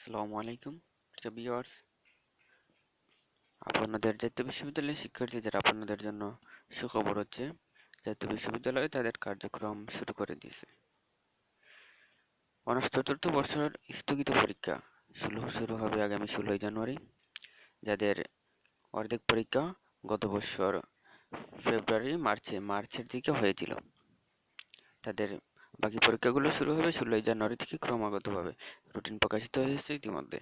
আসসালামু আলাইকুম প্রিয় ভিউয়ার্স, আপনাদের জাতীয় বিশ্ববিদ্যালয়ের শিক্ষার্থী যারা আপনাদের জন্য সুখবর হচ্ছে, জাতীয় বিশ্ববিদ্যালয় তাদের কার্যক্রম শুরু করে দিয়েছে। অনার্স চতুর্থ বর্ষের স্থগিত পরীক্ষা শুরু হবে আগামী 16ই জানুয়ারি। যাদের অর্ধেক পরীক্ষা গত বছর ফেব্রুয়ারি মার্চের দিকে হয়েছিল, তাদের বাকি পরীক্ষাগুলো শুরু হবে 16ই জানুয়ারি থেকে ক্রমাগতভাবে। রুটিন প্রকাশিত হয়েছে ইতিমধ্যে।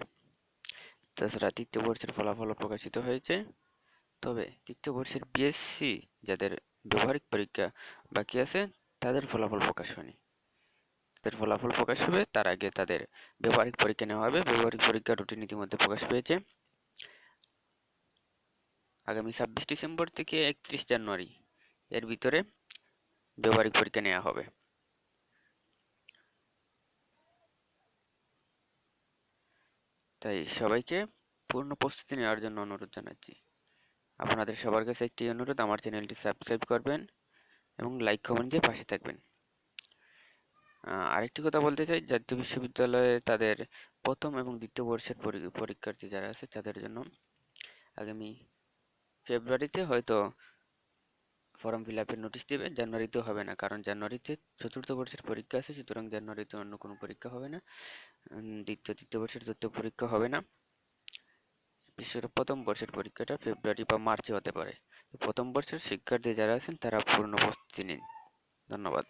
তাছাড়া তৃতীয় বর্ষের ফলাফলও প্রকাশিত হয়েছে। তবে তৃতীয় বর্ষের বিএসসি যাদের ব্যবহারিক পরীক্ষা বাকি আছে, তাদের ফলাফল প্রকাশ হয়নি। তাদের ফলাফল প্রকাশ হবে তার আগে তাদের ব্যবহারিক পরীক্ষা নেওয়া হবে। ব্যবহারিক পরীক্ষার রুটিন ইতিমধ্যে প্রকাশ পেয়েছে। আগামী 26 ডিসেম্বর থেকে 31 জানুয়ারি এর ভিতরে ব্যবহারিক পরীক্ষা নেওয়া হবে। তাই সবাইকে পূর্ণ প্রস্তুতি নেওয়ার জন্য অনুরোধ জানাচ্ছি। আপনাদের সবার কাছে একটি অনুরোধ, আমার চ্যানেলটি সাবস্ক্রাইব করবেন এবং লাইক কমেন্ট দিয়ে পাশে থাকবেন। আরেকটি কথা বলতে চাই, জাতীয় বিশ্ববিদ্যালয়ে তাদের প্রথম এবং দ্বিতীয় বর্ষের পরীক্ষার্থী যারা আছে তাদের জন্য আগামী ফেব্রুয়ারিতে হয়তো ফর্ম ফিল আপের নোটিশ দেবে। জানুয়ারিতেও হবে না, কারণ জানুয়ারিতে চতুর্থ বর্ষের পরীক্ষা আছে, সুতরাং জানুয়ারিতে অন্য কোনো পরীক্ষা হবে না। তৃতীয় বর্ষের তৃতীয় পরীক্ষা হবে না। বিশেষ করে প্রথম বর্ষের পরীক্ষাটা ফেব্রুয়ারি বা মার্চে হতে পারে। প্রথম বর্ষের শিক্ষার্থী যারা আছেন তারা পূর্ণ প্রস্তুতি নিন। ধন্যবাদ।